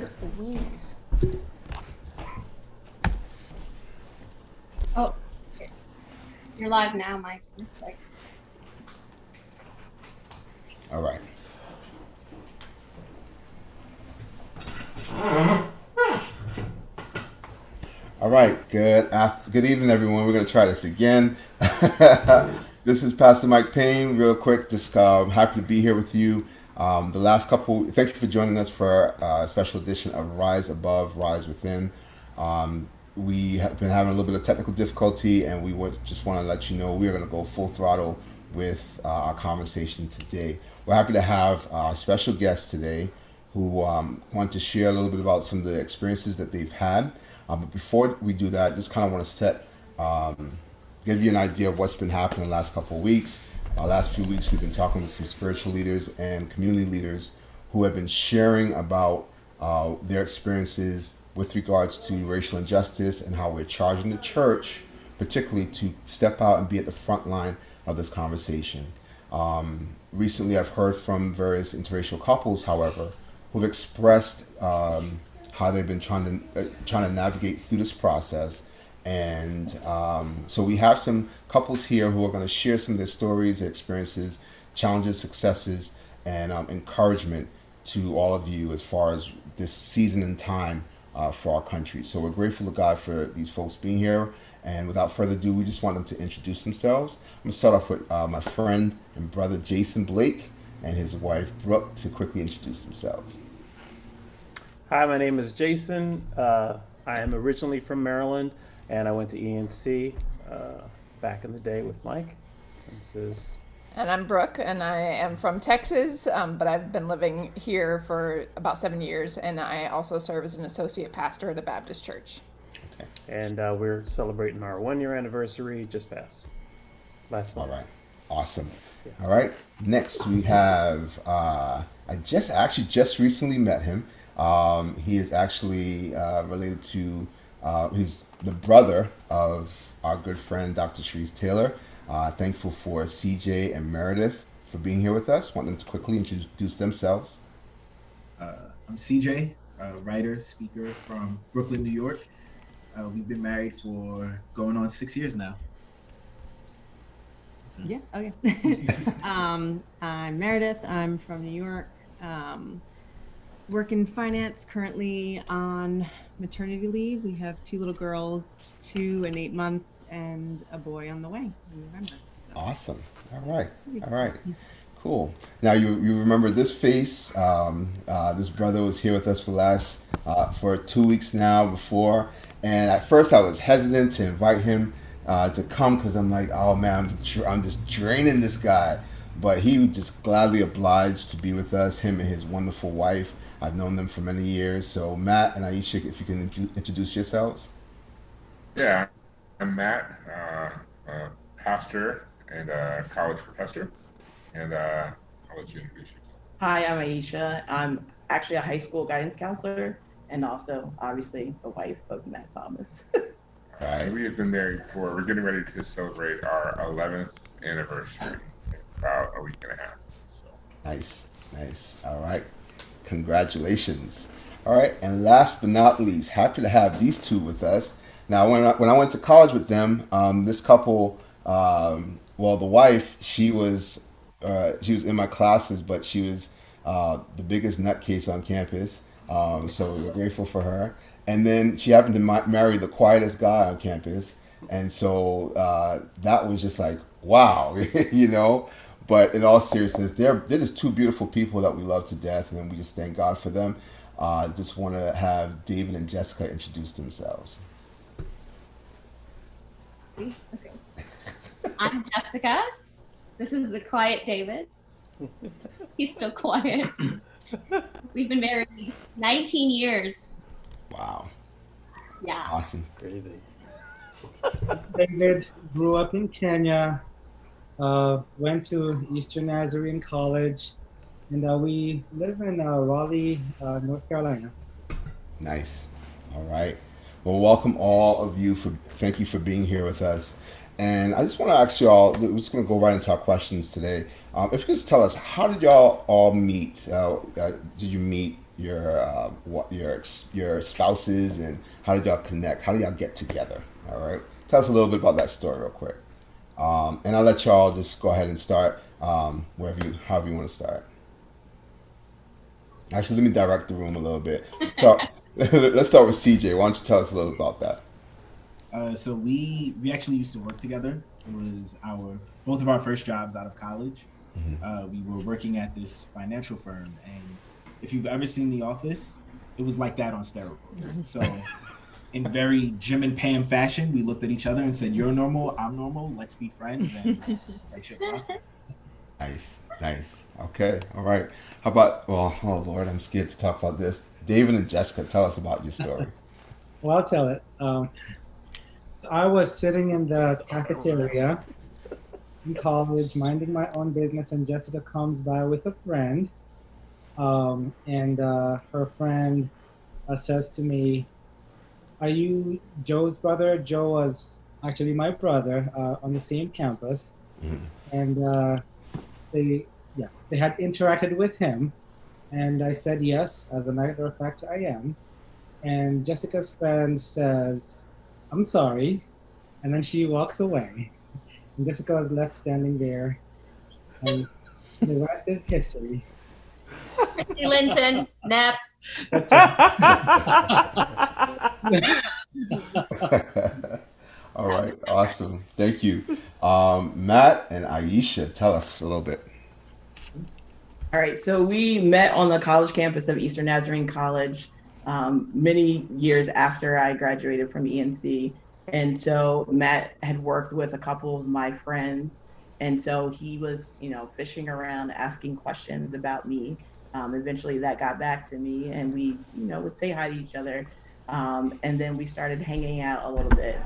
Jeez Louise. Oh, you're live now, Mike. Looks like. All right. All right. Good evening, everyone. We're gonna try this again. This is Pastor Mike Payne. Real quick, just happy to be here with you. The last couple. Thank you for joining us for a special edition of Rise Above, Rise Within. We have been having a little bit of technical difficulty, and just want to let you know we are going to go full throttle with our conversation today. We're happy to have our special guests today who want to share a little bit about some of the experiences that they've had. But before we do that, just kind of want to give you an idea of what's been happening the last couple of weeks. Last few weeks, we've been talking with some spiritual leaders and community leaders who have been sharing about their experiences with regards to racial injustice and how we're charging the church, particularly, to step out and be at the front line of this conversation. Recently, I've heard from various interracial couples, however, who've expressed how they've been trying to navigate through this process. And so we have some couples here who are going to share some of their stories, their experiences, challenges, successes, and encouragement to all of you as far as this season and time for our country. So we're grateful to God for these folks being here. And without further ado, we just want them to introduce themselves. I'm going to start off with my friend and brother Jason Blake and his wife Brooke to quickly introduce themselves. Hi, my name is Jason. I am originally from Maryland, and I went to ENC back in the day with Mike. And I'm Brooke, and I am from Texas, but I've been living here for about 7 years, and I also serve as an associate pastor at a Baptist church. Okay. And we're celebrating our 1-year anniversary just passed last month. All right. Awesome. Yeah. All right. Next, we have, I just recently met him. He is actually related to, he's the brother of our good friend, Dr. Sharice Taylor. Thankful for CJ and Meredith for being here with us. Want them to quickly introduce themselves. I'm CJ, a writer, speaker from Brooklyn, New York. We've been married for going on 6 years now. Yeah, okay. I'm Meredith. I'm from New York. Work in finance, currently on maternity leave. We have 2 little girls, 2 and 8 months, and a boy on the way in November. So. Awesome. All right. Cool. Now you remember this face. This brother was here with us for 2 weeks now before, and at first I was hesitant to invite him to come because I'm like, oh man, I'm just draining this guy. But he just gladly obliged to be with us, him and his wonderful wife. I've known them for many years. So Matt and Aisha, if you can introduce yourselves. Yeah, I'm Matt, pastor and college professor, and I'll let you introduce yourself. Hi, I'm Aisha. I'm actually a high school guidance counselor and also, obviously, the wife of Matt Thomas. Right. We have been married we're getting ready to celebrate our 11th anniversary in about a week and a half. So. Nice. All right. Congratulations. All right. And last but not least, happy to have these two with us. Now, when I went to college with them, this couple, the wife, she was in my classes, but she was the biggest nutcase on campus. So we're grateful for her. And then she happened to marry the quietest guy on campus. And so that was just like, wow, you know. But in all seriousness, they're just 2 beautiful people that we love to death, and we just thank God for them. Just want to have David and Jessica introduce themselves. Okay. I'm Jessica. This is the quiet David. He's still quiet. We've been married 19 years. Wow. Yeah. Awesome. Crazy. David grew up in Kenya. Went to Eastern Nazarene College, and we live in Raleigh, North Carolina. Nice. All right. Well, welcome all of you. Thank you for being here with us. And I just want to ask y'all, we're just going to go right into our questions today. If you could just tell us, how did y'all all meet? Did you meet, your spouses, and how did y'all connect? How did y'all get together? All right, tell us a little bit about that story real quick, and I'll let y'all just go ahead and start however you want to start. Actually, let me direct the room a little bit. So, let's start with CJ. Why don't you tell us a little about that? So we actually used to work together. It was both of our first jobs out of college. We were working at this financial firm, and if you've ever seen The Office, it was like that on steroids. So, in very Jim and Pam fashion, we looked at each other and said, "You're normal, I'm normal. Let's be friends." And that shit was awesome. Nice. Okay, all right. How about? Well, oh Lord, I'm scared to talk about this. David and Jessica, tell us about your story. Well, I'll tell it. So I was sitting in the cafeteria in college, minding my own business, and Jessica comes by with a friend. And her friend says to me, "Are you Joe's brother?" Joe was actually my brother on the same campus. And they had interacted with him. And I said, yes, as a matter of fact, I am. And Jessica's friend says, "I'm sorry." And then she walks away. And Jessica was left standing there. And the rest is history. Chrissy Linton, nap. That's right. All right, awesome. Thank you. Matt and Aisha, tell us a little bit. All right, so we met on the college campus of Eastern Nazarene College many years after I graduated from ENC. And so Matt had worked with a couple of my friends. And so he was, fishing around, asking questions about me. Eventually that got back to me, and we, would say hi to each other. And then we started hanging out a little bit.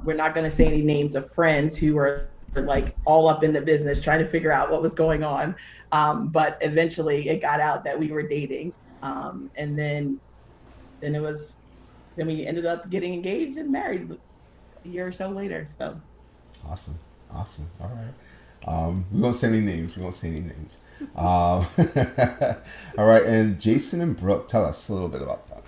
We're not going to say any names of friends who were like all up in the business trying to figure out what was going on. But eventually it got out that we were dating. And then we ended up getting engaged and married a year or so later. So awesome. All right. We won't say any names. All right. And Jason and Brooke, tell us a little bit about that.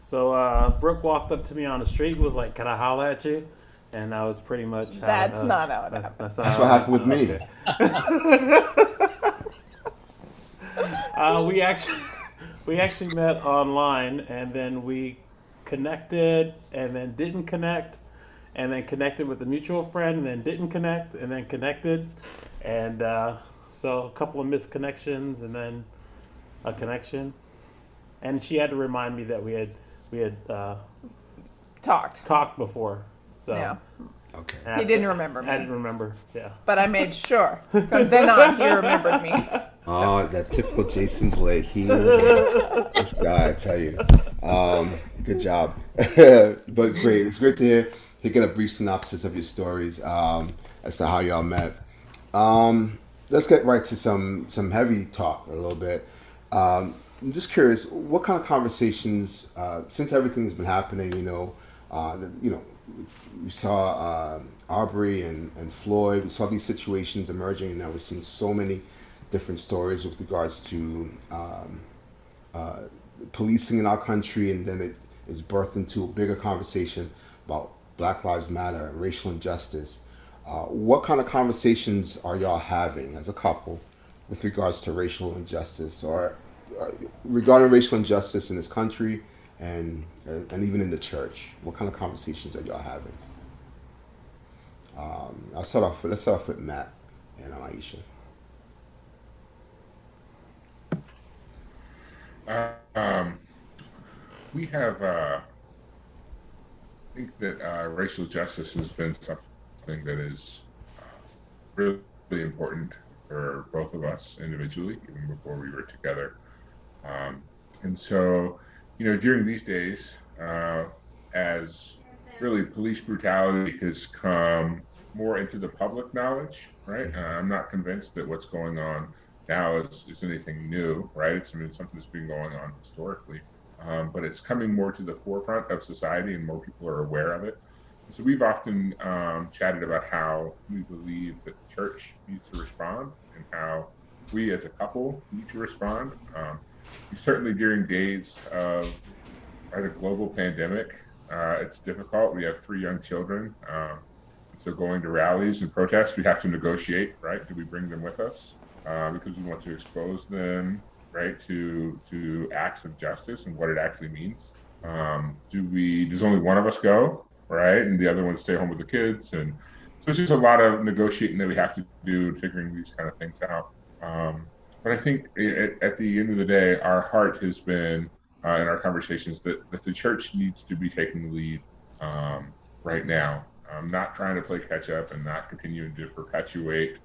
So Brooke walked up to me on the street and was like, "Can I holler at you?" And that was pretty much how That's not how it happened. That's what happened with me. Okay. We actually met online, and then we connected, and then didn't connect, and then connected with a mutual friend, and then didn't connect, and then connected, and so a couple of misconnections, and then a connection, and she had to remind me that we had talked before. So yeah. Okay. He didn't remember me. I didn't remember. Yeah. But I made sure from then on he remembered me. Oh, that typical Jason Blake. This guy, I tell you. Good job. But great. It's great to hear. Get a brief synopsis of your stories as to how y'all met. Let's get right to some heavy talk a little bit. I'm just curious, what kind of conversations, since everything's been happening, we saw Aubrey and Floyd. We saw these situations emerging, and now we're seeing so many different stories with regards to policing in our country, and then it is birthed into a bigger conversation about Black Lives Matter and racial injustice. What kind of conversations are y'all having as a couple with regards to racial injustice, or regarding racial injustice in this country and even in the church? What kind of conversations are y'all having? Let's start off with Matt and Aisha. We have, I think that racial justice has been something that is really important for both of us individually, even before we were together. And so, during these days, as really police brutality has come more into the public knowledge, right? I'm not convinced that what's going on now is anything new, right? It's something that's been going on historically, but it's coming more to the forefront of society, and more people are aware of it. And so we've often chatted about how we believe that the church needs to respond, and how we as a couple need to respond. certainly during days of a global pandemic, it's difficult. We have 3 young children. So going to rallies and protests, we have to negotiate, right? Do we bring them with us? Because we want to expose them, right, to acts of justice and what it actually means. Does only one of us go, right? And the other one stay home with the kids? And so it's just a lot of negotiating that we have to do, figuring these kind of things out. But I think at the end of the day, our heart has been in our conversations that the church needs to be taking the lead right now. Not trying to play catch up and not continuing to perpetuate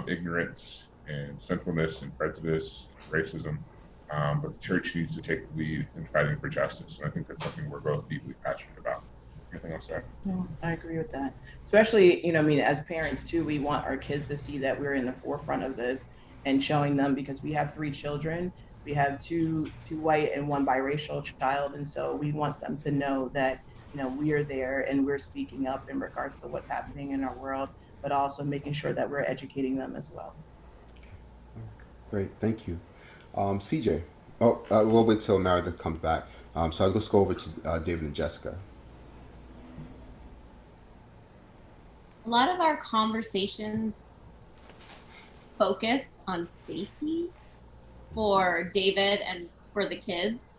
ignorance and sinfulness and prejudice and racism. But the church needs to take the lead in fighting for justice. And I think that's something we're both deeply passionate about. Anything else, Ed? No, I agree with that. Especially, I mean, as parents too, we want our kids to see that we're in the forefront of this and showing them, because we have 3 children. We have two white and 1 biracial child. And so we want them to know that, we are there and we're speaking up in regards to what's happening in our world, but also making sure that we're educating them as well. Great, thank you. CJ. Oh, we'll wait till Meredith comes back. So let's go over to David and Jessica. A lot of our conversations focus on safety for David and for the kids,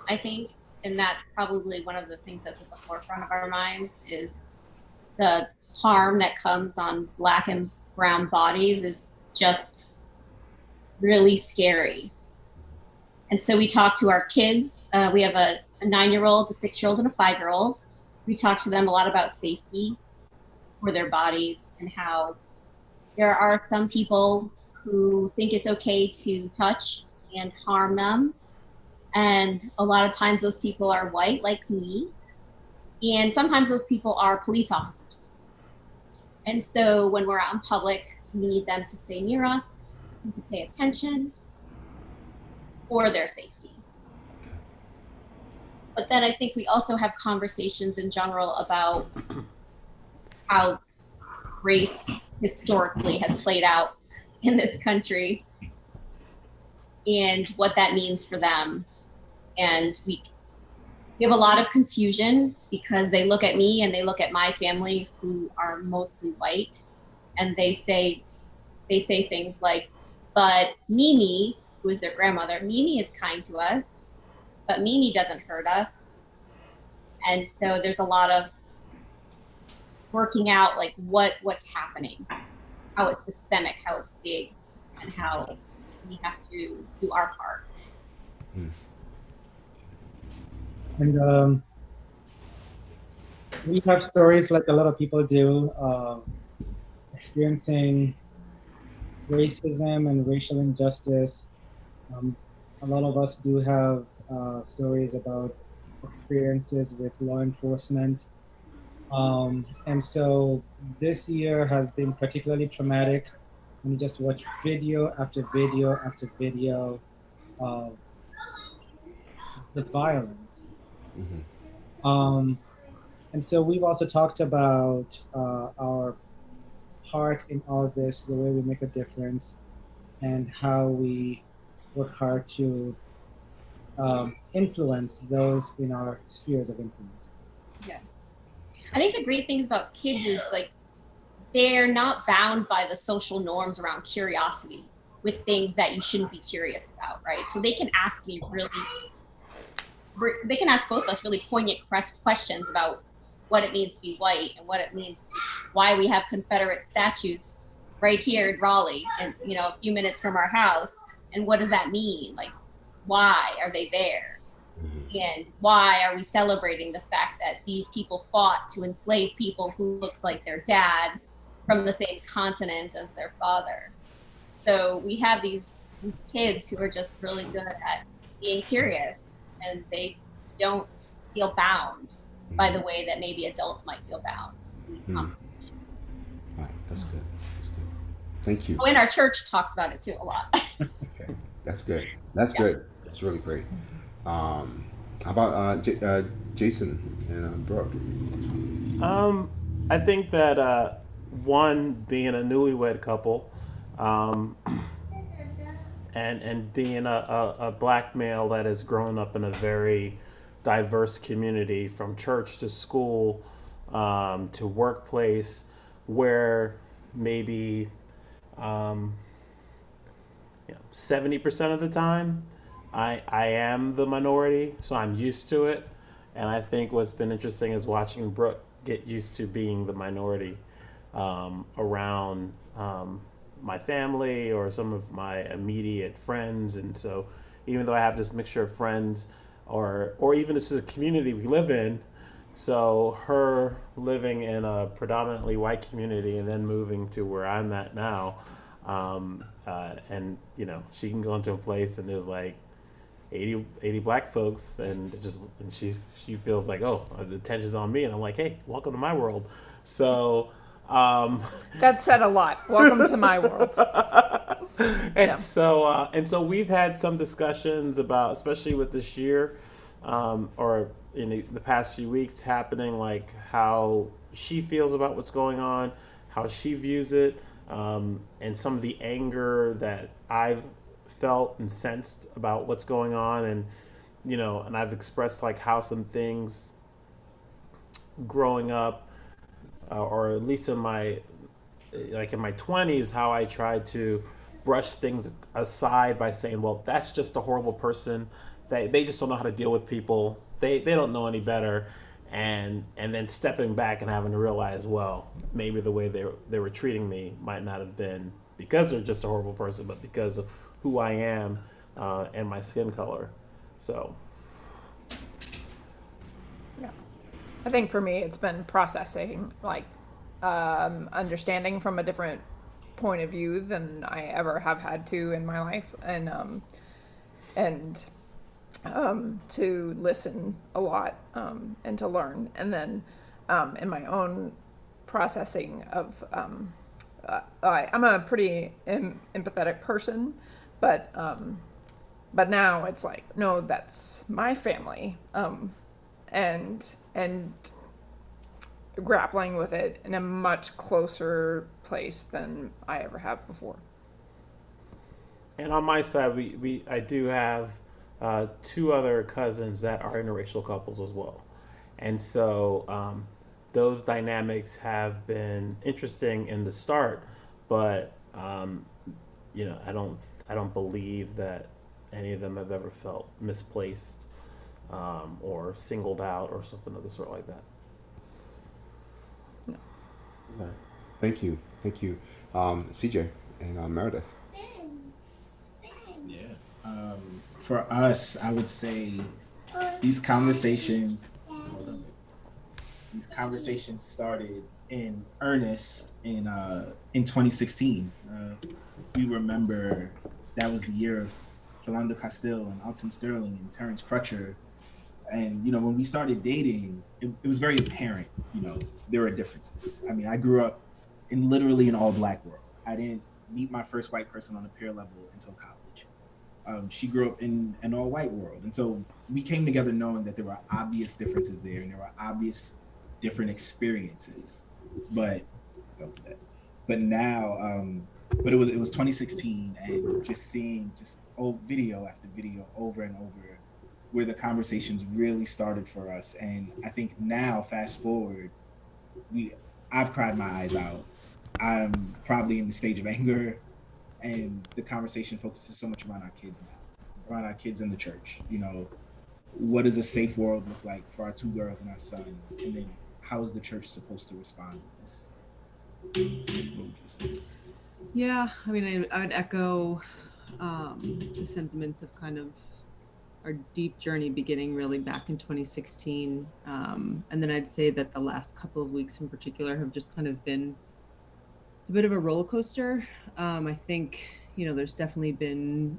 I think. And that's probably one of the things that's at the forefront of our minds, is the harm that comes on Black and brown bodies is just really scary. And so we talk to our kids. We have a 9-year-old, a 6-year-old, and a 5-year-old. We talk to them a lot about safety for their bodies and how there are some people who think it's okay to touch and harm them. And a lot of times those people are white, like me. And sometimes those people are police officers. And so when we're out in public, we need them to stay near us and to pay attention for their safety. But then I think we also have conversations in general about how race historically has played out in this country and what that means for them. And we have a lot of confusion because they look at me and they look at my family, who are mostly white, and they say things like, but Mimi, who is their grandmother, Mimi is kind to us, but Mimi doesn't hurt us. And so there's a lot of working out like what's happening, how it's systemic, how it's big, and how we have to do our part. And we have stories like a lot of people do, experiencing racism and racial injustice. A lot of us do have stories about experiences with law enforcement. And so this year has been particularly traumatic when you just watch video after video after video of the violence. And so we've also talked about our part in all of this, the way we make a difference, and how we work hard to influence those in our spheres of influence. Yeah. I think the great things about kids is like they're not bound by the social norms around curiosity with things that you shouldn't be curious about, right? So they can ask both of us really poignant questions about what it means to be white and what it means to why we have Confederate statues right here in Raleigh and a few minutes from our house, and what does that mean? Like, why are they there? And why are we celebrating the fact that these people fought to enslave people who looks like their dad from the same continent as their father? So we have these kids who are just really good at being curious, and they don't feel bound by the way that maybe adults might feel bound. All right, that's good. That's good. Thank you. Oh, and our church talks about it too a lot. Okay, that's good. That's good. That's really great. How about Jason and Brooke? I think that one, being a newlywed couple, and being a black male that has grown up in a very diverse community, from church to school, to workplace, where maybe 70% of the time I am the minority, so I'm used to it. And I think what's been interesting is watching Brooke get used to being the minority around my family or some of my immediate friends. And so even though I have this mixture of friends, or even this is a community we live in, so her living in a predominantly white community and then moving to where I'm at now, and she can go into a place and there's like 80 black folks, and she feels like, oh, the attention's on me, and I'm like, hey, welcome to my world. So that said a lot. Welcome to my world. So we've had some discussions about, especially with this year, or in the past few weeks happening, like how she feels about what's going on, how she views it, and some of the anger that I've felt and sensed about what's going on. And and I've expressed like how some things growing up, or at least in my 20s, how I tried to brush things aside by saying, well, that's just a horrible person. They just don't know how to deal with people. They don't know any better. And then stepping back and having to realize, well, maybe the way they were treating me might not have been because they're just a horrible person, but because of who I am, and my skin color. So yeah, I think for me it's been processing, like understanding from a different point of view than I ever have had to in my life, and to listen a lot, and to learn. And then in my own processing of I'm a pretty empathetic person, but now it's like, no, that's my family, and grappling with it in a much closer place than I ever have before. And on my side, I do have two other cousins that are interracial couples as well, and so those dynamics have been interesting in the start, but I don't believe that any of them have ever felt misplaced, or singled out or something of the sort like that. No. Okay. Thank you, CJ and Meredith. Yeah. For us, I would say these conversations started in earnest in 2016. We remember that was the year of Philando Castile and Alton Sterling and Terrence Crutcher. And, when we started dating, it was very apparent, there were differences. I mean, I grew up in literally an all black world. I didn't meet my first white person on a peer level until college. She grew up in an all white world. And so we came together knowing that there were obvious differences there and there were obvious different experiences. But now, but it was 2016, and just seeing old video after video over and over, where the conversations really started for us. And I think now, fast forward, I've cried my eyes out. I'm probably in the stage of anger, and the conversation focuses so much around our kids now, around our kids in the church. What does a safe world look like for our two girls and our son? And then how is the church supposed to respond to this? Yeah, I mean, I would echo the sentiments of kind of our deep journey beginning really back in 2016. And then I'd say that the last couple of weeks in particular have just kind of been a bit of a roller coaster. I think, there's definitely been,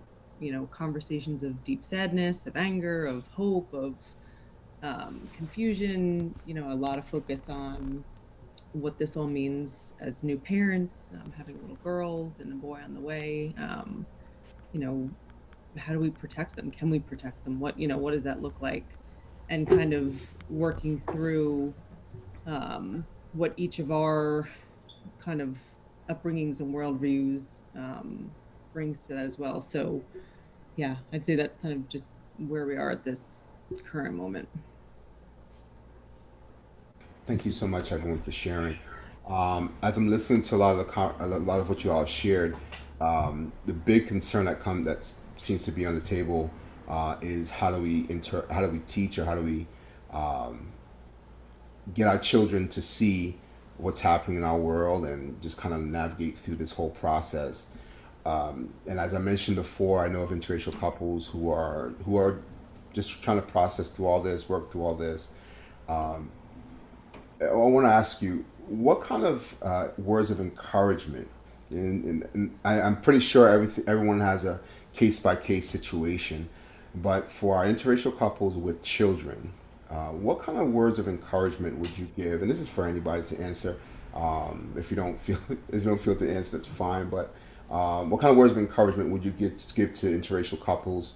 conversations of deep sadness, of anger, of hope, of confusion, a lot of focus on what this all means as new parents, having little girls and a boy on the way. How do we protect them? Can we protect them? What does that look like? And kind of working through what each of our kind of upbringings and worldviews brings to that as well. So yeah, I'd say that's kind of just where we are at this current moment. Thank you so much, everyone, for sharing. As I'm listening to a lot of a lot of what you all shared, the big concern that seems to be on the table is how do we teach, or how do we get our children to see what's happening in our world and just kind of navigate through this whole process. And as I mentioned before, I know of interracial couples who are just trying to process through all this, work through all this. I want to ask you, what kind of words of encouragement? I'm pretty sure everyone has a case by case situation, but for our interracial couples with children, what kind of words of encouragement would you give? And this is for anybody to answer. If you don't feel if you don't feel to answer, that's fine. But what kind of words of encouragement would you give to interracial couples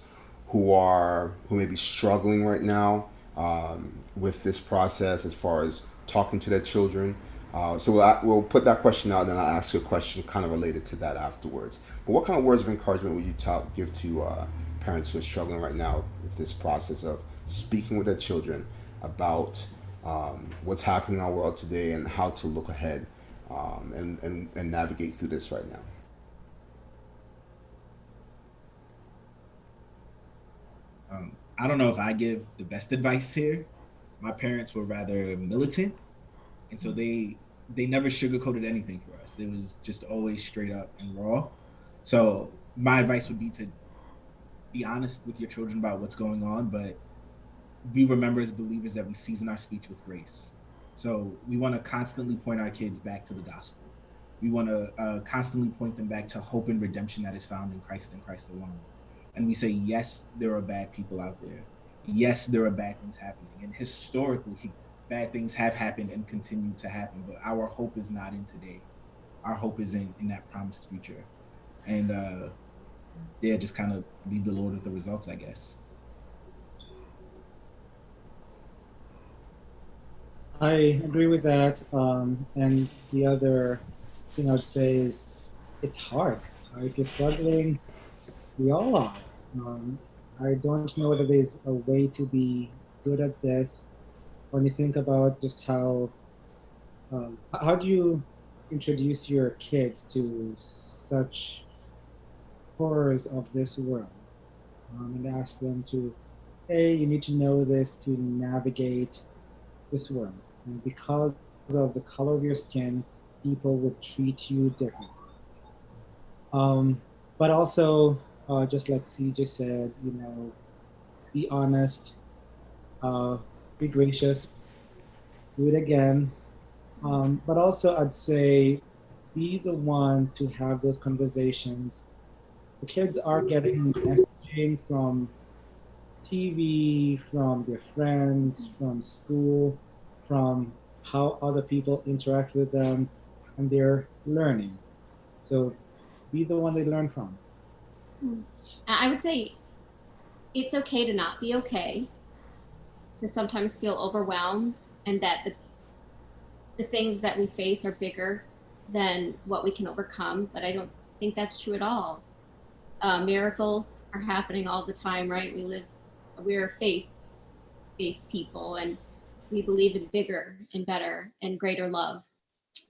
who may be struggling right now with this process as far as talking to their children? So we'll put that question out, and then I'll ask you a question kind of related to that afterwards. But what kind of words of encouragement would you give to parents who are struggling right now with this process of speaking with their children about what's happening in our world today and how to look ahead and navigate through this right now? I don't know if I give the best advice here. My parents were rather militant, and so they never sugarcoated anything for us. It was just always straight up and raw. So my advice would be to be honest with your children about what's going on, but we remember as believers that we season our speech with grace. So we want to constantly point our kids back to the gospel. We want to constantly point them back to hope and redemption that is found in Christ and Christ alone. And we say, yes, there are bad people out there. Yes, there are bad things happening. And historically, bad things have happened and continue to happen. But our hope is not in today. Our hope is in that promised future. And yeah, just kind of leave the Lord with the results, I guess. I agree with that. And the other thing I'd say is it's hard. If you're struggling, we all are. I don't know whether there's a way to be good at this. When you think about just how do you introduce your kids to such horrors of this world, and ask them to, hey, you need to know this to navigate this world. And because of the color of your skin, people would treat you differently. Um, but also, just like CJ said, be honest, uh, be gracious, do it again. But also, I'd say be the one to have those conversations. The kids are getting messaging from TV, from their friends, from school, from how other people interact with them, and they're learning. So be the one they learn from. I would say it's okay to not be okay, to sometimes feel overwhelmed, and that the things that we face are bigger than what we can overcome. But I don't think that's true at all. Miracles are happening all the time, right? We're faith-based people, and we believe in bigger and better and greater love.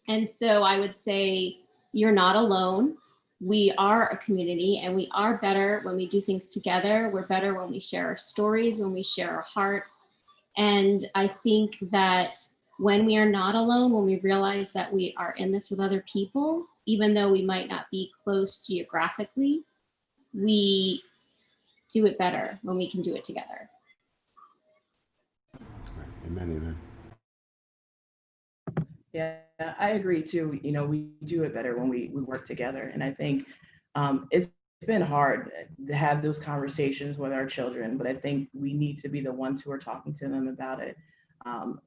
And so I would say you're not alone. We are a community, and we are better when we do things together. We're better when we share our stories, when we share our hearts. And I think that when we are not alone, when we realize that we are in this with other people, even though we might not be close geographically, we do it better when we can do it together. Amen, amen. Yeah, I agree too. We do it better when we work together. And I think it's been hard to have those conversations with our children, but I think we need to be the ones who are talking to them about it.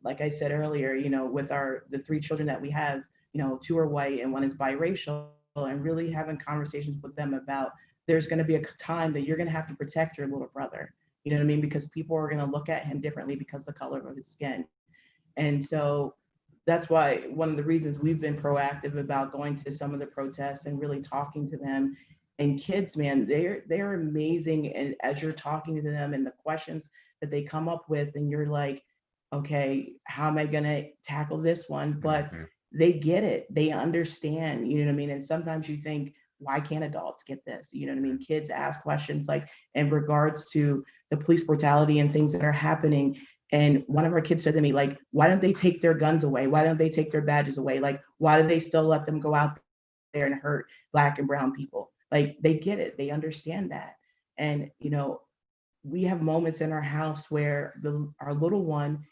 Like I said earlier, with the three children that we have, two are white and one is biracial, and really having conversations with them about there's going to be a time that you're going to have to protect your little brother. You know what I mean? Because people are going to look at him differently because of the color of his skin. And so that's why one of the reasons we've been proactive about going to some of the protests and really talking to them and kids, man, they're amazing. And as you're talking to them and the questions that they come up with, and you're like, okay, how am I gonna tackle this one? But they get it, they understand, you know what I mean? And sometimes you think, why can't adults get this? You know what I mean? Kids ask questions like in regards to the police brutality and things that are happening. And one of our kids said to me, like, why don't they take their guns away? Why don't they take their badges away? Like, why do they still let them go out there and hurt Black and brown people? Like, they get it, they understand that. And, you know, we have moments in our house where our little one,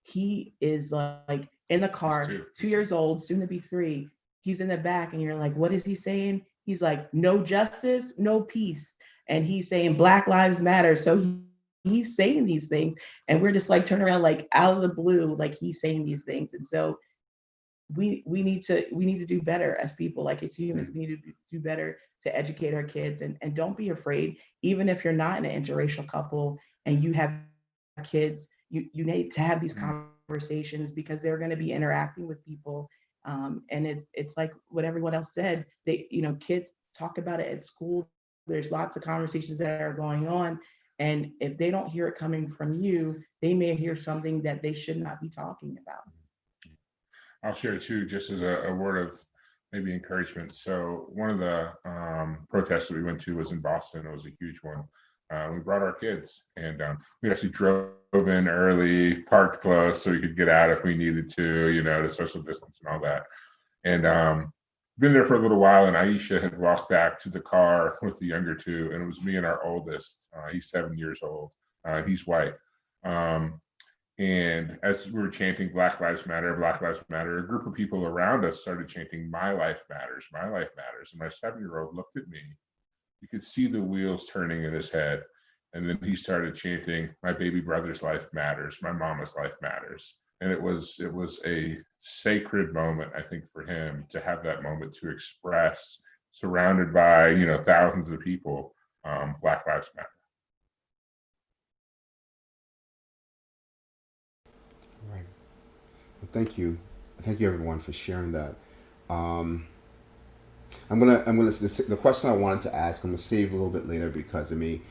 he is like in the car, 2 years old, soon to be 3. He's in the back, and you're like, what is he saying? He's like, no justice, no peace. And he's saying Black Lives Matter. So he's saying these things, and we're just like turning around, like out of the blue, like he's saying these things. And so we need to do better as people, like as humans. We need to do better to educate our kids, and don't be afraid, even if you're not in an interracial couple and you have kids, you need to have these conversations, because they're going to be interacting with people. And it's like what everyone else said, they, you know, kids talk about it at school. There's lots of conversations that are going on, and if they don't hear it coming from you, they may hear something that they should not be talking about. I'll share too, just as a word of maybe encouragement. So one of the protests that we went to was in Boston. It was a huge one. We brought our kids, and we actually drove in early, parked close so we could get out if we needed to, you know, to social distance and all that. And been there for a little while, and Aisha had walked back to the car with the younger two, and it was me and our oldest. He's 7 years old. He's white. And as we were chanting Black Lives Matter, Black Lives Matter, a group of people around us started chanting My Life Matters, My Life Matters. And my 7-year-old looked at me. You could see the wheels turning in his head. And then he started chanting, my baby brother's life matters, my mama's life matters. And it was a sacred moment, I think, for him to have that moment to express, surrounded by, you know, thousands of people, Black Lives Matter. Right. Well, thank you everyone for sharing that. The question I wanted to ask, I'm gonna save a little bit later, because it may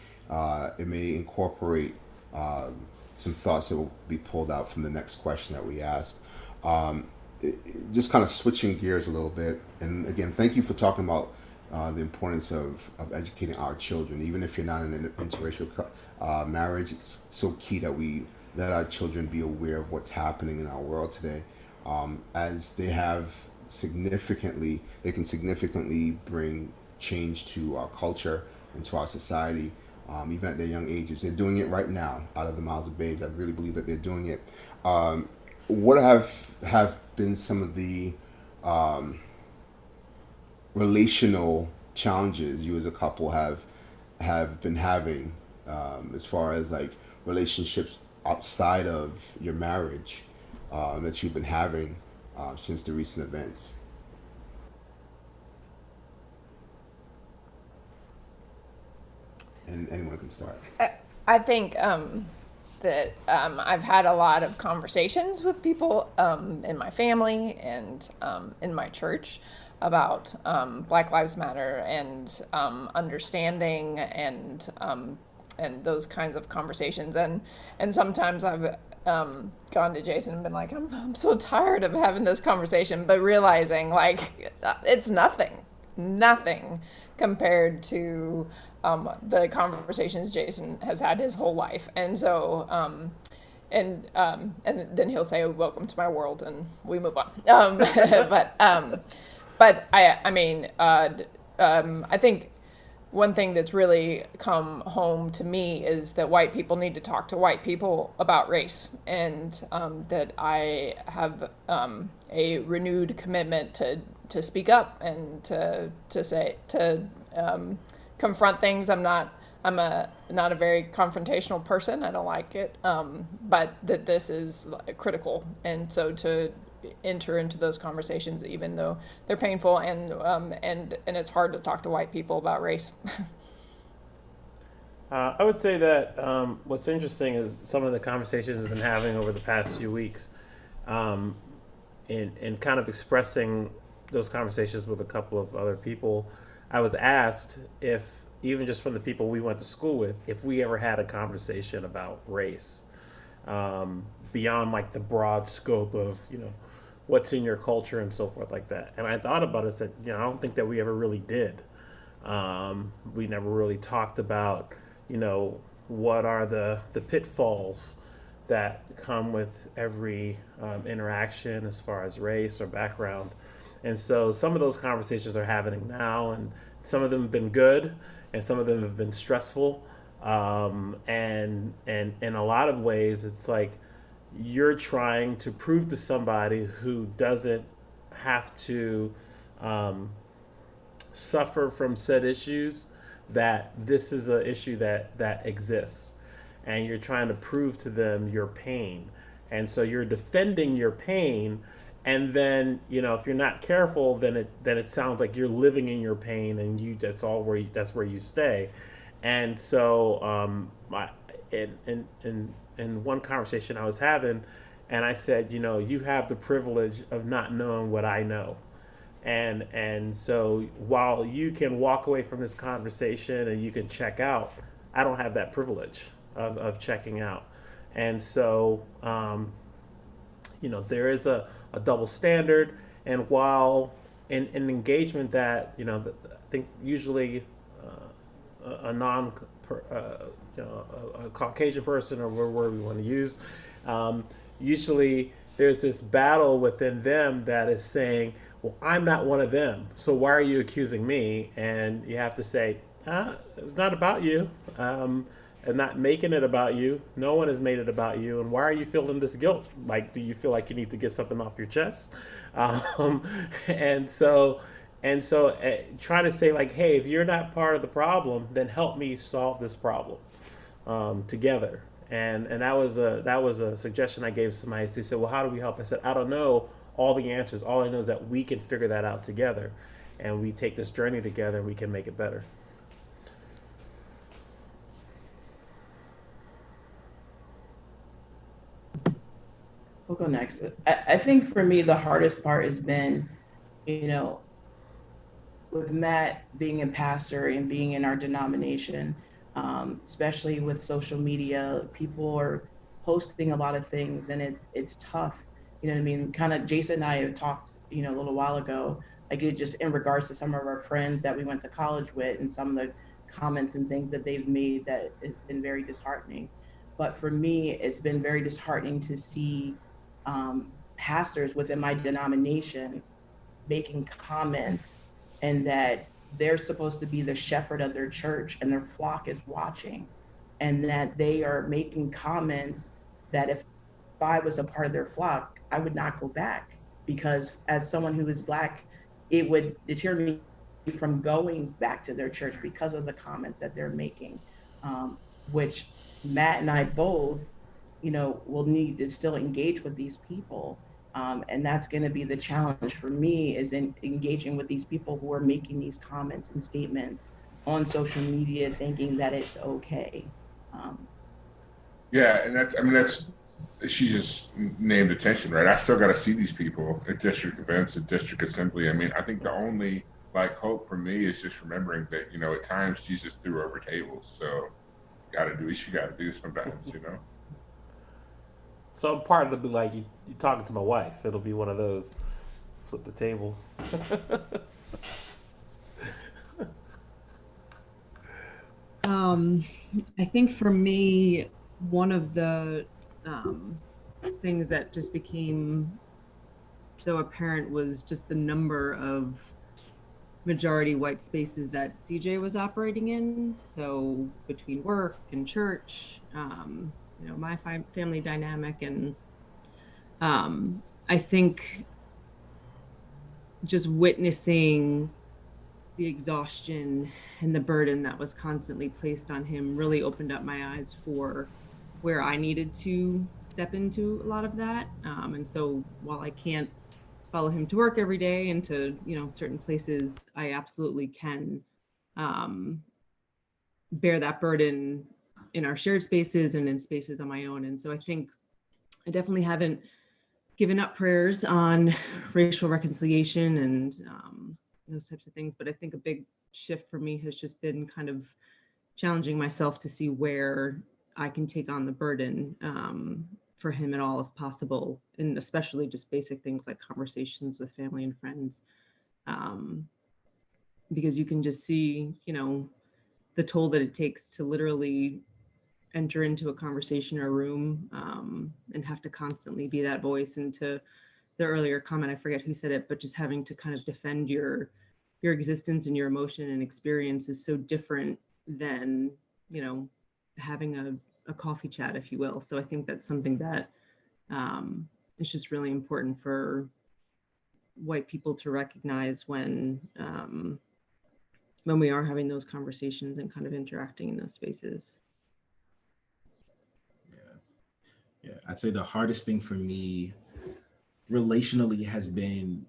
incorporate some thoughts that will be pulled out from the next question that we ask. Just kind of switching gears a little bit, and again, thank you for talking about the importance of educating our children. Even if you're not in an interracial marriage, it's so key that we let our children be aware of what's happening in our world today, as they can significantly bring change to our culture and to our society, even at their young ages. They're doing it right now, out of the mouths of babes. I really believe that they're doing it. What have been some of the relational challenges you as a couple have been having, as far as like relationships outside of your marriage, that you've been having since the recent events? And anyone can start. I think that I've had a lot of conversations with people in my family and in my church about Black Lives Matter and understanding and those kinds of conversations. And sometimes I've gone to Jason and been like, I'm so tired of having this conversation, but realizing like it's nothing compared to the conversations Jason has had his whole life. And so and then he'll say, welcome to my world, and we move on. But I mean, I think one thing that's really come home to me is that white people need to talk to white people about race, and that I have a renewed commitment to speak up and to confront things. I'm not a very confrontational person. I don't like it, but that this is critical, and so to enter into those conversations, even though they're painful, and it's hard to talk to white people about race. I would say that what's interesting is some of the conversations I've been having over the past few weeks, in kind of expressing those conversations with a couple of other people. I was asked if, even just from the people we went to school with, if we ever had a conversation about race, beyond like the broad scope of, what's in your culture and so forth like that. And I thought about it, said, I don't think that we ever really did. We never really talked about, what are the pitfalls that come with every interaction as far as race or background. And so some of those conversations are happening now, and some of them have been good, and some of them have been stressful. And in a lot of ways, it's like you're trying to prove to somebody who doesn't have to um, suffer from said issues that this is an issue that exists, and you're trying to prove to them your pain, and so you're defending your pain, and then if you're not careful, then it sounds like you're living in your pain, and that's where you stay. And so in one conversation I was having, and I said, you have the privilege of not knowing what I know. And so while you can walk away from this conversation and you can check out, I don't have that privilege of checking out. And so there is a double standard. And while in engagement that I think usually a non a Caucasian person, or where we want to use, usually there's this battle within them that is saying, well, I'm not one of them, so why are you accusing me? And you have to say, it's not about you, and not making it about you. No one has made it about you, and why are you feeling this guilt? Like, do you feel like you need to get something off your chest? Um, and so try to say, like, hey, if you're not part of the problem, then help me solve this problem together. And that was a suggestion I gave somebody. They said, well, how do we help? I said, I don't know all the answers. All I know is that we can figure that out together, and we take this journey together, and we can make it better. We'll go next. I think for me, the hardest part has been, with Matt being a pastor and being in our denomination, especially with social media, people are posting a lot of things, and it's tough. You know what I mean? Kind of Jason and I have talked, a little while ago, like it just in regards to some of our friends that we went to college with and some of the comments and things that they've made that has been very disheartening. But for me, it's been very disheartening to see pastors within my denomination making comments, and that they're supposed to be the shepherd of their church and their flock is watching, and that they are making comments that if I was a part of their flock, I would not go back, because as someone who is Black, it would deter me from going back to their church because of the comments that they're making, which Matt and I both, will need to still engage with these people. And that's going to be the challenge for me, is in engaging with these people who are making these comments and statements on social media, thinking that it's okay. Yeah, and that's she just named attention, right? I still got to see these people at district events, at district assembly. I think the only hope for me is just remembering that at times Jesus threw over tables, so you got to do what you got to do sometimes. Some part of it will be like you talking to my wife. It'll be one of those flip the table. I think for me, one of the things that just became so apparent was just the number of majority white spaces that CJ was operating in. So between work and church, my family dynamic, and I think just witnessing the exhaustion and the burden that was constantly placed on him really opened up my eyes for where I needed to step into a lot of that. And so while I can't follow him to work every day and to, certain places, I absolutely can bear that burden in our shared spaces and in spaces on my own. And so I think I definitely haven't given up prayers on racial reconciliation and those types of things. But I think a big shift for me has just been kind of challenging myself to see where I can take on the burden for him at all, if possible, and especially just basic things like conversations with family and friends, because you can just see, you know, the toll that it takes to literally enter into a conversation or a room and have to constantly be that voice. And to the earlier comment, I forget who said it, but just having to kind of defend your existence and your emotion and experience is so different than, you know, having a coffee chat, if you will. So I think that's something that is just really important for white people to recognize when we are having those conversations and kind of interacting in those spaces. Yeah, I'd say the hardest thing for me relationally has been,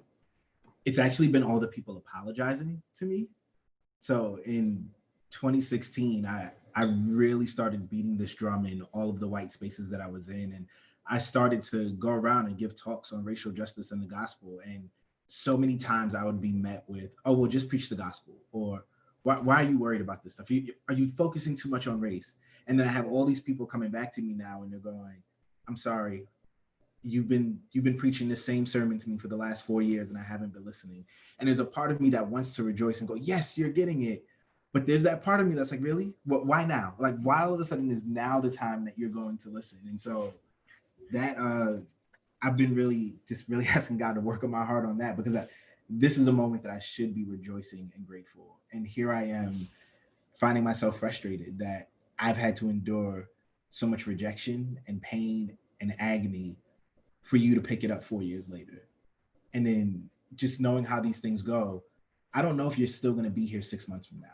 it's actually been all the people apologizing to me. So in 2016, I really started beating this drum in all of the white spaces that I was in. And I started to go around and give talks on racial justice and the gospel. And so many times I would be met with, oh, well, just preach the gospel. Or why are you worried about this stuff? Are you focusing too much on race? And then I have all these people coming back to me now and they're going, I'm sorry, you've been preaching the same sermon to me for the last 4 years and I haven't been listening. And there's a part of me that wants to rejoice and go, yes, you're getting it. But there's that part of me that's like, really? Why now? Like, why all of a sudden is now the time that you're going to listen? And so that I've been really asking God to work on my heart on that, because this is a moment that I should be rejoicing and grateful. And here I am finding myself frustrated that I've had to endure so much rejection and pain and agony for you to pick it up 4 years later. And then just knowing how these things go, I don't know if you're still going to be here 6 months from now.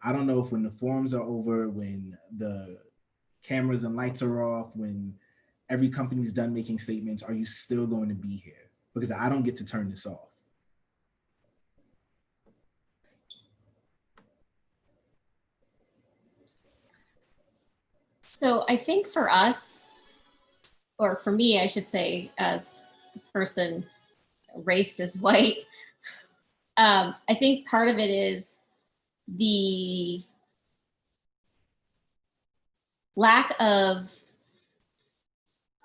I don't know if when the forums are over, when the cameras and lights are off, when every company's done making statements, are you still going to be here? Because I don't get to turn this off. So I think for us, or for me, I should say, as the person raced as white, I think part of it is the lack of,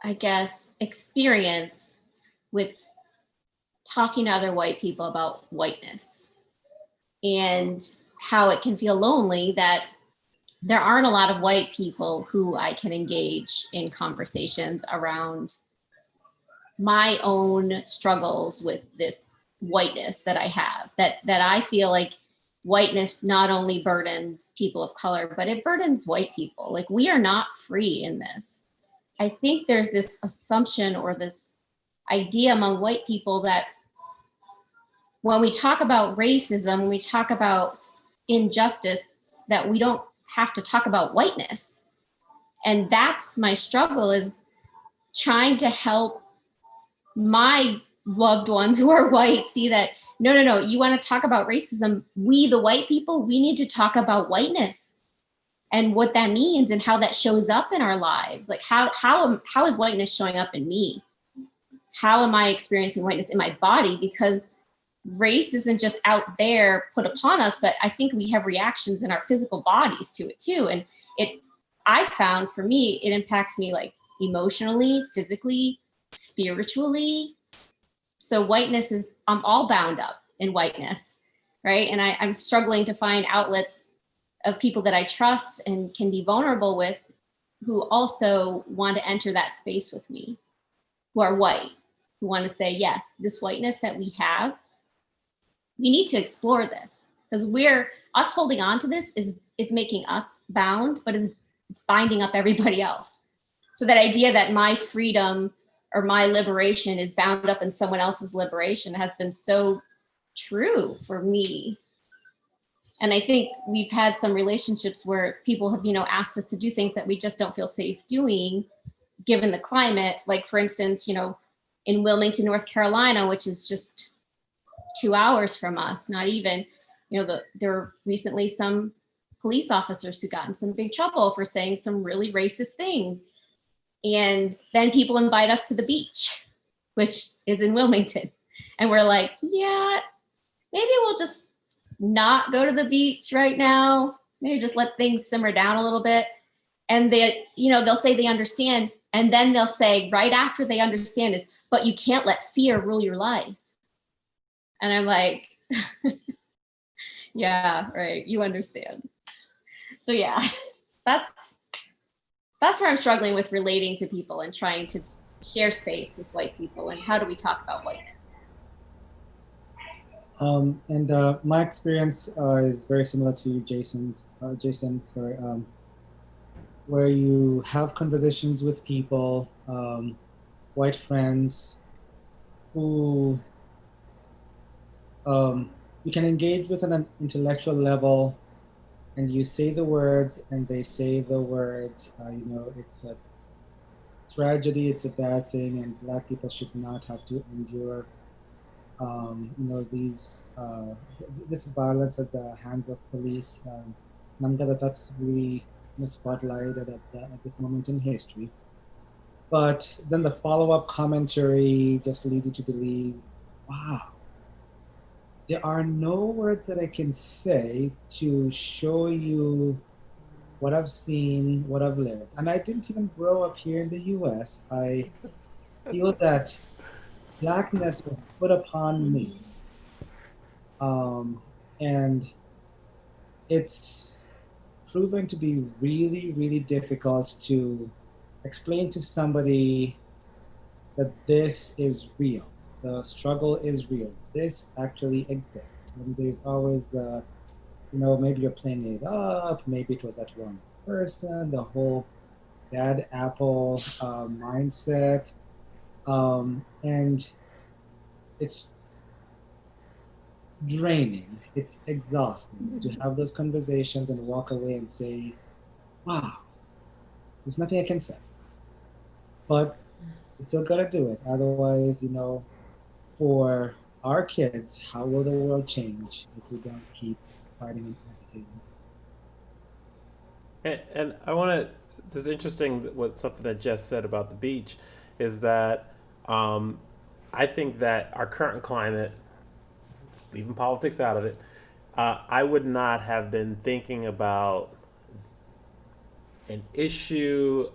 I guess, experience with talking to other white people about whiteness and how it can feel lonely that there aren't a lot of white people who I can engage in conversations around my own struggles with this whiteness that I have, that I feel like whiteness not only burdens people of color, but it burdens white people. Like, we are not free in this. I think there's this assumption or this idea among white people that when we talk about racism, when we talk about injustice, that we don't have to talk about whiteness. And that's my struggle, is trying to help my loved ones who are white see that, no, you want to talk about racism, we the white people, we need to talk about whiteness and what that means and how that shows up in our lives. Like, how is whiteness showing up in me? How am I experiencing whiteness in my body? Because race isn't just out there put upon us, but I think we have reactions in our physical bodies to it too. And I found for me, it impacts me like emotionally, physically, spiritually. So whiteness is, I'm all bound up in whiteness, right? And I'm struggling to find outlets of people that I trust and can be vulnerable with, who also want to enter that space with me, who are white, who want to say, yes, this whiteness that we have, we need to explore this, because us holding on to this is making us bound, but it's binding up everybody else. So that idea that my freedom or my liberation is bound up in someone else's liberation has been so true for me. And I think we've had some relationships where people have, asked us to do things that we just don't feel safe doing, given the climate. Like, for instance, in Wilmington, North Carolina, which is just 2 hours from us, not even, there were recently some police officers who got in some big trouble for saying some really racist things. And then people invite us to the beach, which is in Wilmington. And we're like, yeah, maybe we'll just not go to the beach right now. Maybe just let things simmer down a little bit. And they, they'll say they understand. And then they'll say right after they understand is, but you can't let fear rule your life. And I'm like, yeah, right. You understand. So yeah, that's where I'm struggling with relating to people and trying to share space with white people. And how do we talk about whiteness? And my experience is very similar to Jason's. Jason, sorry, where you have conversations with people, white friends, who you can engage with on an intellectual level, and you say the words, and they say the words. It's a tragedy, it's a bad thing, and Black people should not have to endure these this violence at the hands of police. And I'm glad that that's really spotlighted at this moment in history. But then the follow-up commentary just leads you to believe, wow, there are no words that I can say to show you what I've seen, what I've lived. And I didn't even grow up here in the US. I feel that Blackness was put upon me. And it's proven to be really, really difficult to explain to somebody that this is real. The struggle is real. This actually exists. And there's always maybe you're playing it up, maybe it was that one person, the whole bad apple mindset. And it's draining, it's exhausting to have those conversations and walk away and say, wow, there's nothing I can say. But you still gotta do it. Otherwise, for our kids, how will the world change if we don't keep fighting and agitating? And I want to. This is interesting. What something that Jess said about the beach is that I think that our current climate, leaving politics out of it, I would not have been thinking about an issue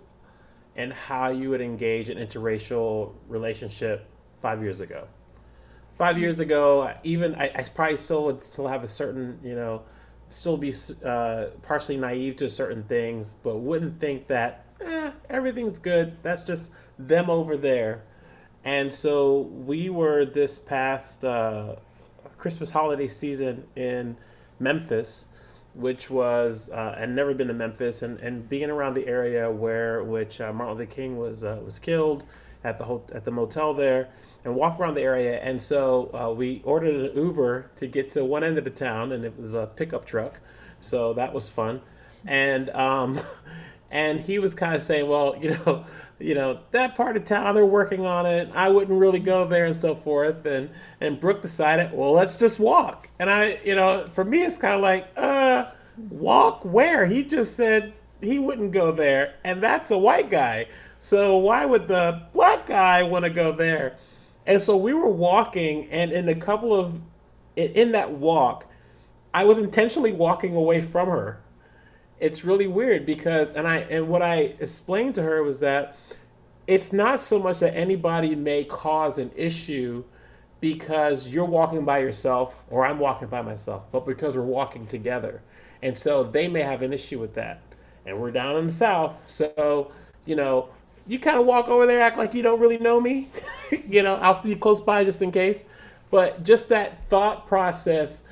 and how you would engage an interracial relationship 5 years ago. 5 years ago, even I probably still would still have a certain, still be partially naive to certain things, but wouldn't think that everything's good. That's just them over there. And so we were this past Christmas holiday season in Memphis, which was I'd never been to Memphis, and being around the area where which Martin Luther King was killed at the motel there, and walk around the area. And so we ordered an Uber to get to one end of the town, and it was a pickup truck, so that was fun. And and he was kind of saying, well, that part of town they're working on it. I wouldn't really go there and so forth. And Brooke decided, well, let's just walk. And for me, it's kind of like, walk where? He just said he wouldn't go there, and that's a white guy. So why would the black guy want to go there? And so we were walking, and in that walk, I was intentionally walking away from her. It's really weird because and what I explained to her was that it's not so much that anybody may cause an issue because you're walking by yourself or I'm walking by myself, but because we're walking together. And so they may have an issue with that. And we're down in the South. So, you kind of walk over there, act like you don't really know me. I'll stay close by just in case. But just that thought process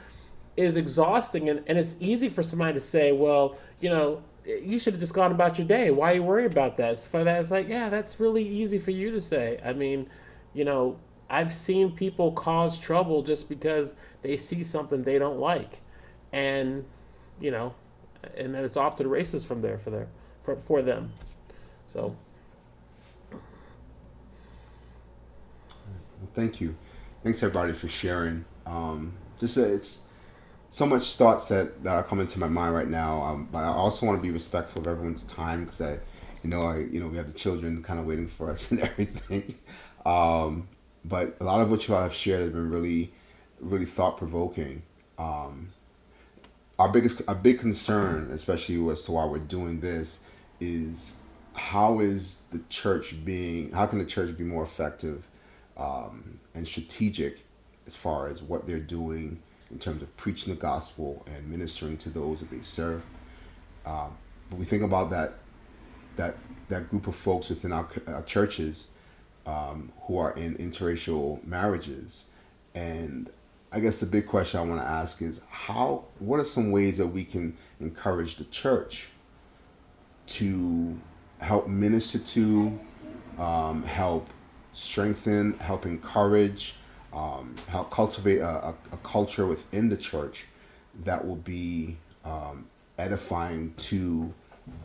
is exhausting, and it's easy for somebody to say, well, you should have just gone about your day. Why are you worried about that? So for that, it's like, yeah, that's really easy for you to say. I mean, I've seen people cause trouble just because they see something they don't like, and and then it's off to the races from there for them. So, Thank you. Thanks everybody for sharing. It's so much thoughts that are coming to my mind right now. But I also want to be respectful of everyone's time because we have the children kind of waiting for us and everything. But a lot of what you all have shared has been really, really thought provoking. a big concern, especially as to why we're doing this, is how is the church being? How can the church be more effective and strategic as far as what they're doing in terms of preaching the gospel and ministering to those that they serve? But we think about that that group of folks within our churches who are in interracial marriages, and I guess the big question I want to ask is what are some ways that we can encourage the church to help minister to, help strengthen, help encourage, help cultivate a culture within the church that will be edifying to,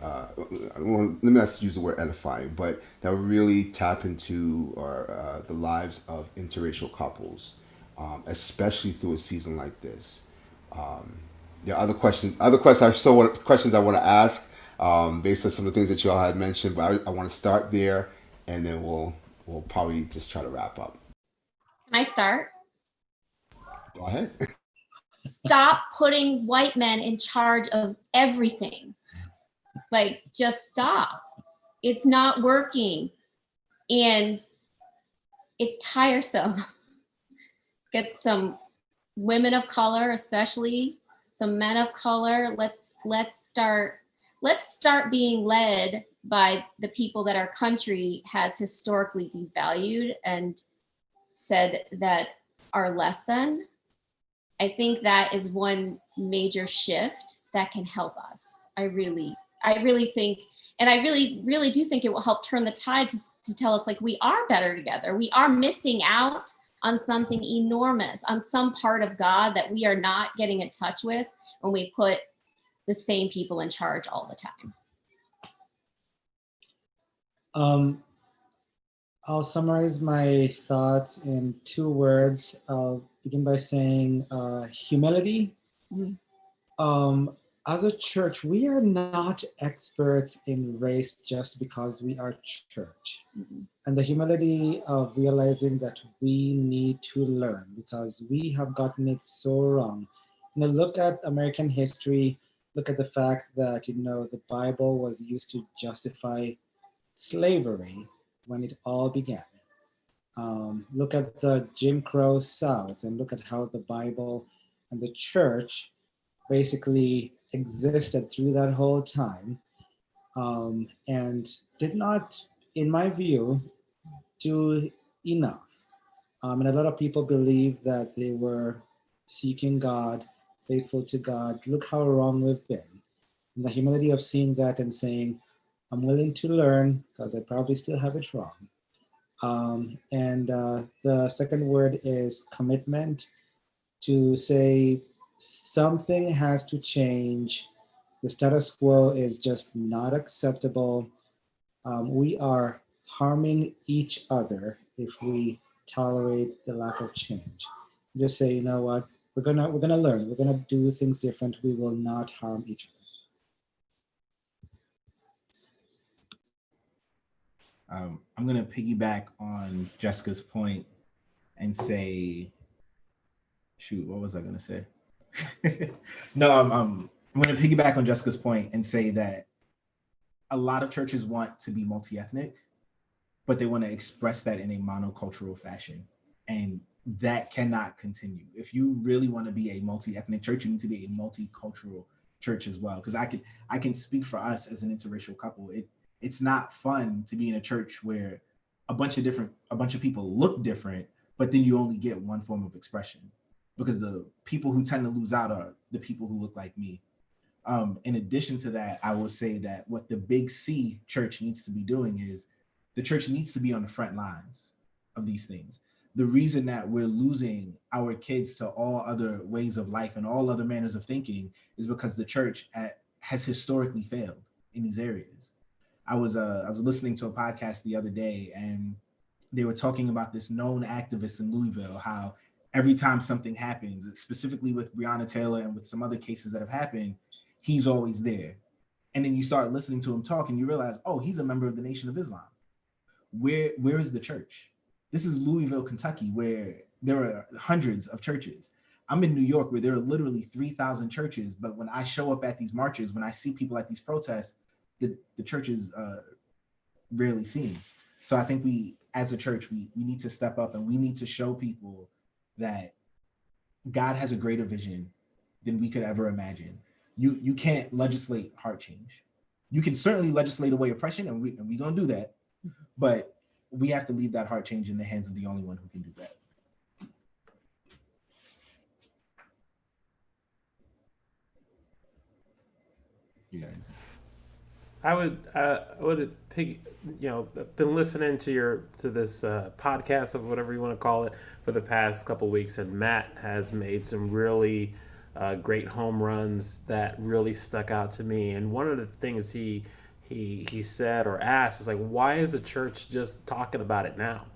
well, let me not use the word edifying, but that will really tap into the lives of interracial couples, especially through a season like this. Yeah, other questions. Questions I want to ask based on some of the things that you all had mentioned, but I want to start there, and then we'll probably just try to wrap up. Can I start? Go ahead. Stop putting white men in charge of everything. Like, just stop. It's not working, and it's tiresome. Get some women of color, especially some men of color. Let's start being led by the people that our country has historically devalued and said that are less than. I think that is one major shift that can help us. I really think, and I really do think it will help turn the tide to tell us, like, we are better together. We are missing out on something enormous, on some part of God that we are not getting in touch with when we put the same people in charge all the time. I'll summarize my thoughts in 2 words. I'll begin by saying humility. As a church, we are not experts in race just because we are church. And the humility of realizing that we need to learn because we have gotten it so wrong. Look at American history. Look at the fact that, the Bible was used to justify slavery when it all began. Look at the Jim Crow South and look at how the Bible and the church basically existed through that whole time, and did not, in my view, do enough. And a lot of people believe that they were seeking God, faithful to God. Look how wrong we've been. And the humility of seeing that and saying, I'm willing to learn because I probably still have it wrong. And the second word is commitment, to say something has to change. The status quo is just not acceptable. We are harming each other if we tolerate the lack of change. Just say, you know what, we're gonna learn. We're gonna do things different. We will not harm each other. I'm going to piggyback on Jessica's point and say, shoot, what was I going to say? No, I'm going to piggyback on Jessica's point and say that a lot of churches want to be multi-ethnic, but they want to express that in a monocultural fashion. And that cannot continue. If you really want to be a multi-ethnic church, you need to be a multicultural church as well. Because I can speak for us as an interracial couple. It's not fun to be in a church where a bunch of people look different, but then you only get one form of expression, because the people who tend to lose out are the people who look like me. In addition to that, I will say that what the big C church needs to be doing is the church needs to be on the front lines of these things. The reason that we're losing our kids to all other ways of life and all other manners of thinking is because the church has historically failed in these areas. I was listening to a podcast the other day, and they were talking about this known activist in Louisville, how every time something happens, specifically with Breonna Taylor and with some other cases that have happened, he's always there. And then you start listening to him talk and you realize, oh, he's a member of the Nation of Islam. Where is the church? This is Louisville, Kentucky, where there are hundreds of churches. I'm in New York where there are literally 3,000 churches, but when I show up at these marches, when I see people at these protests, the church is rarely seen. So I think we, as a church, we need to step up and we need to show people that God has a greater vision than we could ever imagine. You can't legislate heart change. You can certainly legislate away oppression, and we gonna do that, but we have to leave that heart change in the hands of the only one who can do that. Yeah. I would pick, been listening to this podcast of whatever you want to call it for the past couple weeks, and Matt has made some really great home runs that really stuck out to me. And one of the things he said or asked is like, why is the church just talking about it now?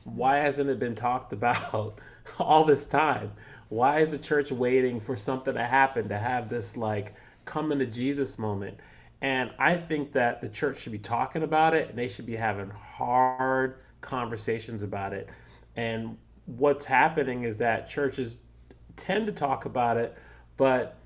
Why hasn't it been talked about all this time? Why is the church waiting for something to happen to have this like coming to Jesus moment? And I think that the church should be talking about it, and they should be having hard conversations about it. And what's happening is that churches tend to talk about it, but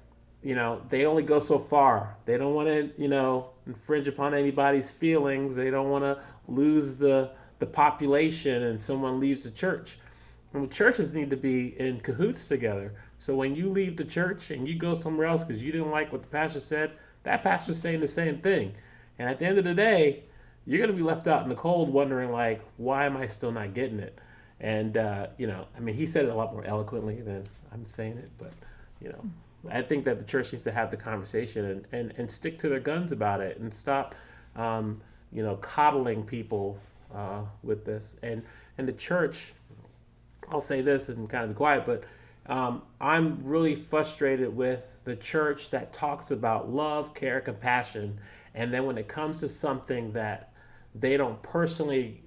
they only go so far. They don't want to infringe upon anybody's feelings. They don't want to lose the population and someone leaves the church. And the churches need to be in cahoots together. So when you leave the church and you go somewhere else because you didn't like what the pastor said, that pastor's saying the same thing. And at the end of the day, you're going to be left out in the cold wondering, like, why am I still not getting it? And, he said it a lot more eloquently than I'm saying it. But, I think that the church needs to have the conversation and stick to their guns about it and stop, coddling people with this. And the church, I'll say this and kind of be quiet, but I'm really frustrated with the church that talks about love, care, compassion, and then when it comes to something that they don't personally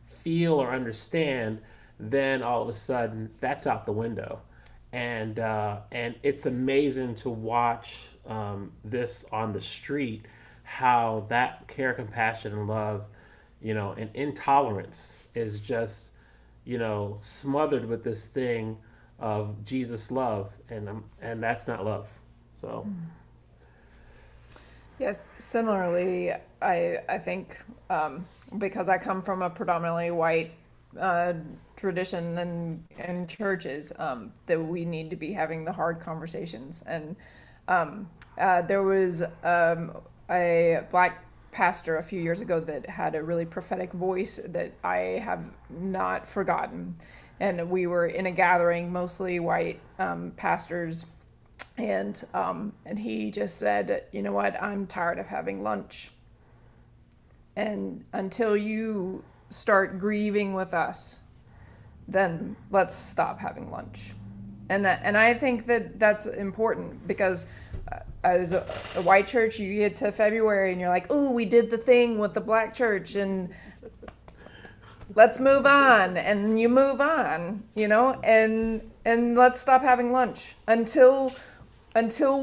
feel or understand, then all of a sudden that's out the window. And it's amazing to watch this on the street, how that care, compassion, and love, and intolerance is just, smothered with this thing of Jesus love, and that's not love. So yes, similarly, I think because I come from a predominantly white tradition and churches, that we need to be having the hard conversations. And there was a Black pastor a few years ago that had a really prophetic voice that I have not forgotten. And we were in a gathering, mostly white pastors, and he just said, "You know what? I'm tired of having lunch. And until you start grieving with us, then let's stop having lunch." And I think that that's important, because as a white church, you get to February and you're like, "Oh, we did the thing with the Black church, and let's move on." And you move on, and let's stop having lunch until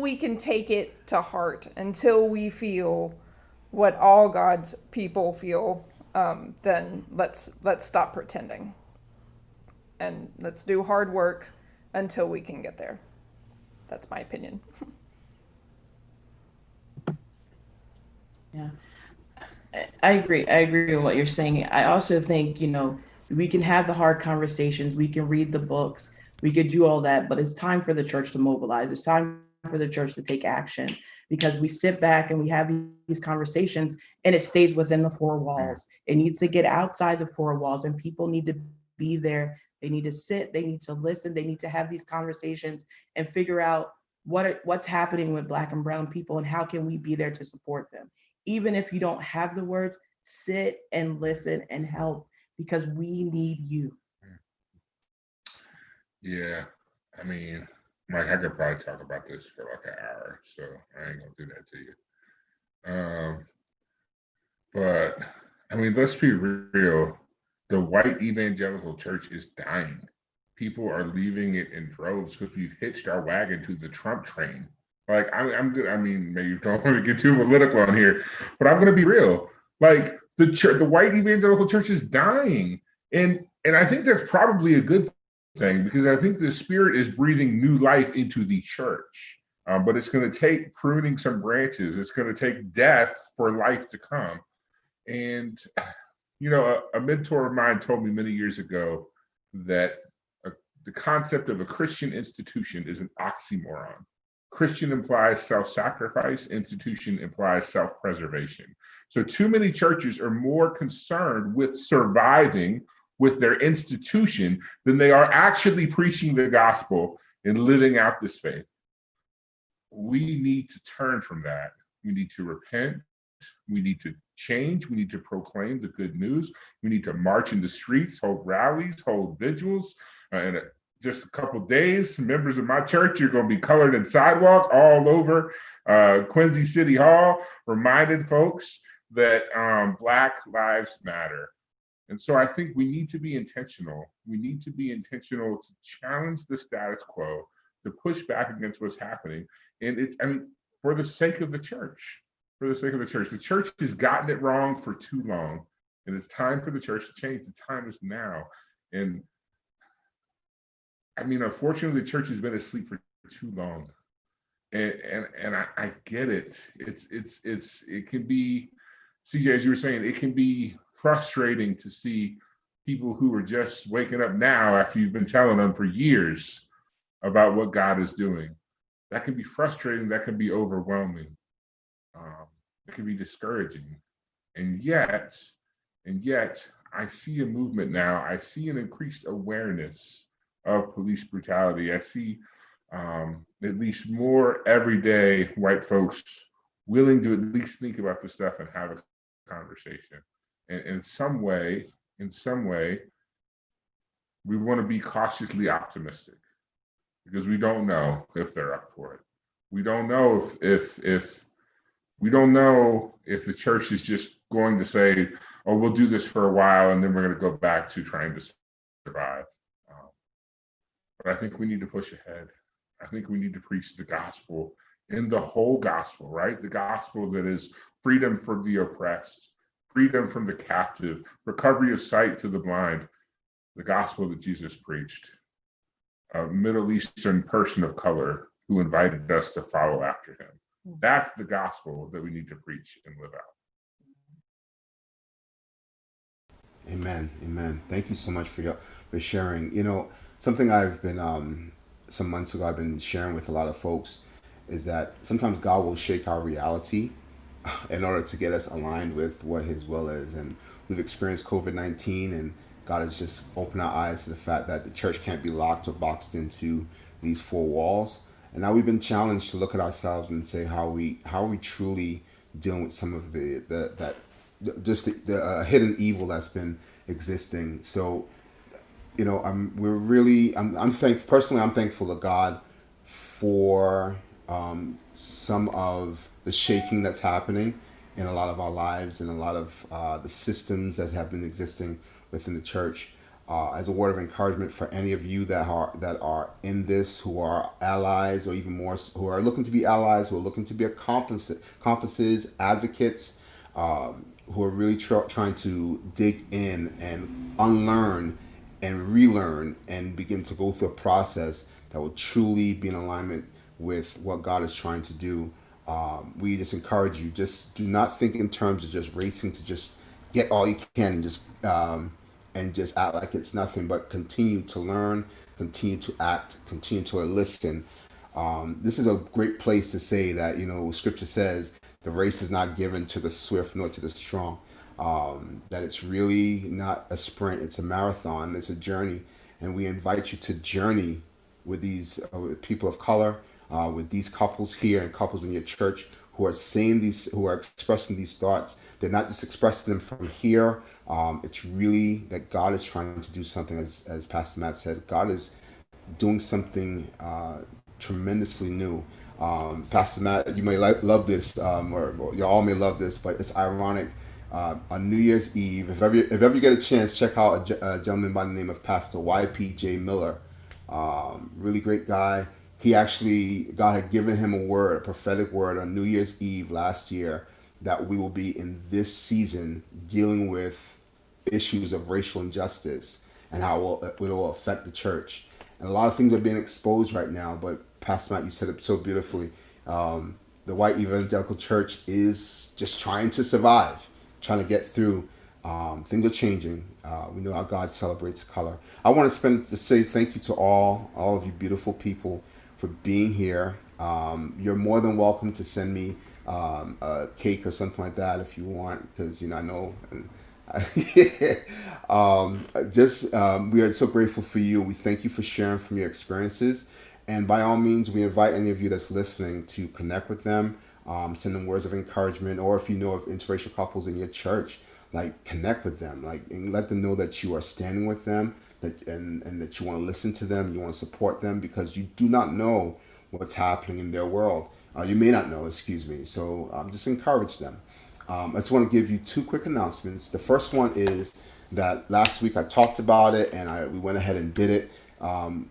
we can take it to heart, until we feel what all God's people feel. Then let's stop pretending, and let's do hard work until we can get there. That's my opinion. Yeah, I agree. I agree with what you're saying. I also think, we can have the hard conversations, we can read the books, we could do all that, but it's time for the church to mobilize. It's time for the church to take action, because we sit back and we have these conversations and it stays within the four walls. It needs to get outside the four walls, and people need to be there. They need to sit, they need to listen, they need to have these conversations and figure out what's happening with Black and brown people and how can we be there to support them. Even if you don't have the words, sit and listen and help, because we need you. Yeah, Mike, I could probably talk about this for like an hour, so I ain't gonna do that to you. But let's be real. The white evangelical church is dying. People are leaving it in droves because we've hitched our wagon to the Trump train. Like, I'm good. Maybe you don't want to get too political on here, but I'm going to be real. Like, the white evangelical church is dying, and I think that's probably a good thing, because I think the Spirit is breathing new life into the church. But it's going to take pruning some branches. It's going to take death for life to come. And, a mentor of mine told me many years ago that the concept of a Christian institution is an oxymoron. Christian implies self-sacrifice, institution implies self-preservation. So too many churches are more concerned with surviving with their institution than they are actually preaching the gospel and living out this faith. We need to turn from that. We need to repent. We need to change. We need to proclaim the good news. We need to march in the streets, hold rallies, hold vigils. And just a couple of days, members of my church are going to be colored in sidewalks all over Quincy City Hall, reminding folks that Black lives matter. And so I think we need to be intentional. We need to be intentional to challenge the status quo, to push back against what's happening. And for the sake of the church, the church has gotten it wrong for too long. And it's time for the church to change. The time is now. And unfortunately, the church has been asleep for too long. And I get it. It can be, CJ, as you were saying, it can be frustrating to see people who are just waking up now after you've been telling them for years about what God is doing. That can be frustrating. That can be overwhelming. It can be discouraging. And yet, I see a movement now. I see an increased awareness of police brutality. I see at least more everyday white folks willing to at least think about this stuff and have a conversation. And in some way, we want to be cautiously optimistic because we don't know if they're up for it. We don't know if the church is just going to say, "Oh, we'll do this for a while, and then we're going to go back to trying to survive." But I think we need to push ahead. I think we need to preach the gospel in the whole gospel, right? The gospel that is freedom for the oppressed, freedom from the captive, recovery of sight to the blind, the gospel that Jesus preached. A Middle Eastern person of color who invited us to follow after him. That's the gospel that we need to preach and live out. Amen. Thank you so much for sharing. Something I've been some months ago I've been sharing with a lot of folks is that sometimes God will shake our reality in order to get us aligned with what His will is. And we've experienced COVID-19, and God has just opened our eyes to the fact that the church can't be locked or boxed into these four walls. And now we've been challenged to look at ourselves and say how are we truly dealing with some of the hidden evil that's been existing. So, I'm thankful to God for some of the shaking that's happening in a lot of our lives and a lot of the systems that have been existing within the church. As a word of encouragement for any of you that are in this, who are allies, or even more, who are looking to be allies, who are looking to be accomplices, advocates, who are really trying to dig in and unlearn and relearn and begin to go through a process that will truly be in alignment with what God is trying to do. We just encourage you, just do not think in terms of just racing to just get all you can and just act like it's nothing, but continue to learn, continue to act, continue to listen. This is a great place to say that, Scripture says the race is not given to the swift nor to the strong. That it's really not a sprint, it's a marathon, it's a journey. And we invite you to journey with these with people of color, with these couples here and couples in your church who are saying these, who are expressing these thoughts. They're not just expressing them from here. It's really that God is trying to do something, as Pastor Matt said. God is doing something tremendously new. Pastor Matt, you may love this, or you all may love this, but it's ironic. On New Year's Eve, if ever you get a chance, check out a gentleman by the name of Pastor YPJ Miller. Really great guy. God had given him a prophetic word on New Year's Eve last year that we will be in this season dealing with issues of racial injustice. and how it will affect the church. And a lot of things are being exposed right now, but Pastor Matt, you said it so beautifully. The white evangelical church is just trying to survive, trying to get through. Things are changing. We know how God celebrates color. I want to say thank you to all of you beautiful people for being here. You're more than welcome to send me a cake or something like that if you want, because I know. We are so grateful for you. We thank you for sharing from your experiences. And by all means, we invite any of you that's listening to connect with them, send them words of encouragement, or if you know of interracial couples in your church, like connect with them, like and let them know that you are standing with them, and that you want to listen to them, you want to support them, because you do not know what's happening in their world. You may not know, excuse me. So just encourage them. I just want to give you two quick announcements. The first one is that last week I talked about it, and we went ahead and did it.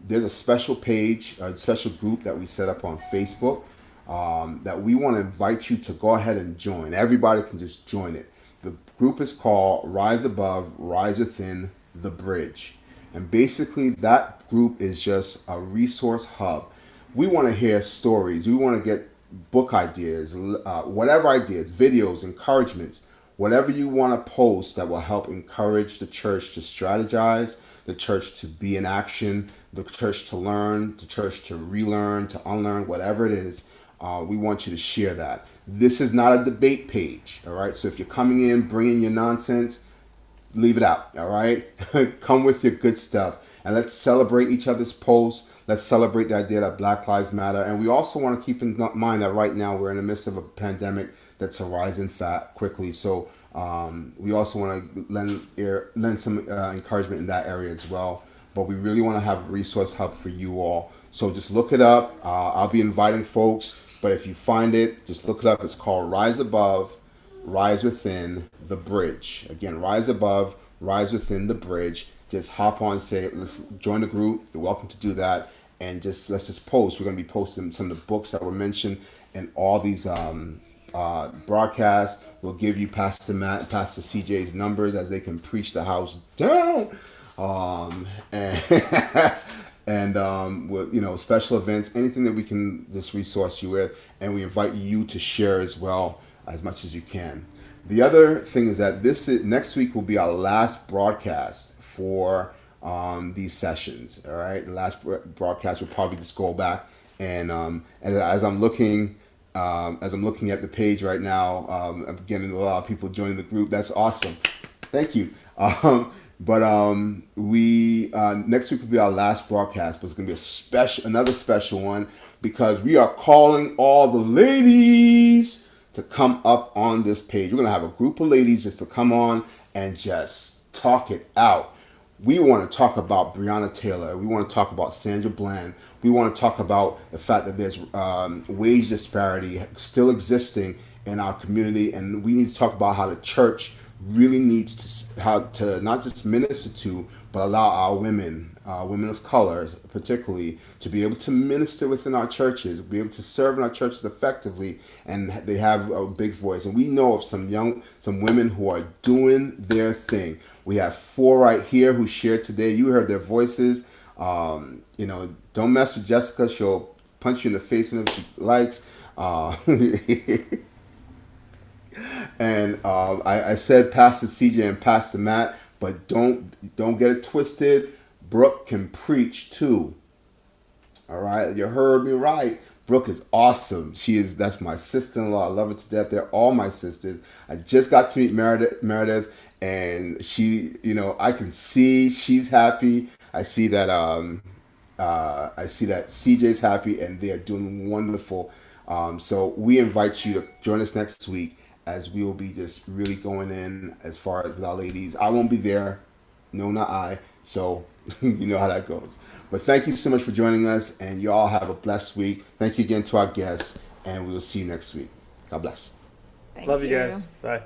There's a special page, a special group that we set up on Facebook that we want to invite you to go ahead and join. Everybody can just join it. The group is called Rise Above, Rise Within, The Bridge. And basically that group is just a resource hub. We want to hear stories. We want to get book ideas, whatever ideas, videos, encouragements, whatever you want to post that will help encourage the church to strategize, the church to be in action, the church to learn, the church to relearn, to unlearn, whatever it is. We want you to share that. This is not a debate page, all right? So if you're coming in, bringing your nonsense, leave it out, all right? Come with your good stuff. And let's celebrate each other's posts. Let's celebrate the idea that Black Lives Matter. And we also want to keep in mind that right now we're in the midst of a pandemic that's arising quickly. So we also want to lend some encouragement in that area as well. But we really want to have a resource hub for you all. So just look it up. I'll be inviting folks. But if you find it, just look it up. It's called Rise Above, Rise Within, The Bridge. Again, Rise Above, Rise Within, The Bridge. Just hop on, say, let's join the group. You're welcome to do that. And let's just post. We're going to be posting some of the books that were mentioned in all these broadcasts. We'll give you Pastor Matt and Pastor CJ's numbers as they can preach the house down. And special events, anything that we can just resource you with, and we invite you to share as well as much as you can. The other thing is that next week will be our last broadcast for these sessions. All right, the last broadcast will probably just go back and as I'm looking at the page right now, I'm getting a lot of people joining the group. That's awesome. Thank you. We next week will be our last broadcast, but it's gonna be another special one, because we are calling all the ladies to come up on this page. We're gonna have a group of ladies just to come on and just talk it out. We want to talk about Breonna Taylor. We want to talk about Sandra Bland. We want to talk about the fact that there's wage disparity still existing in our community, and we need to talk about how the church really needs to not just minister to, but allow our women of color particularly, to be able to minister within our churches, be able to serve in our churches effectively, and they have a big voice. And we know of some women who are doing their thing. We have 4 right here who shared today. You heard their voices. Don't mess with Jessica. She'll punch you in the face whenever she likes. And I said Pastor CJ and Pastor Matt, but don't get it twisted. Brooke can preach too. All right, you heard me right. Brooke is awesome. That's my sister-in-law. I love her to death. They're all my sisters. I just got to meet Meredith, and she, I can see she's happy. I see that CJ's happy, and they are doing wonderful. So we invite you to join us next week, as we will be just really going in as far as with our ladies. I won't be there. No, not I. So you know how that goes. But thank you so much for joining us, and you all have a blessed week. Thank you again to our guests, and we will see you next week. God bless. Love you guys. Bye.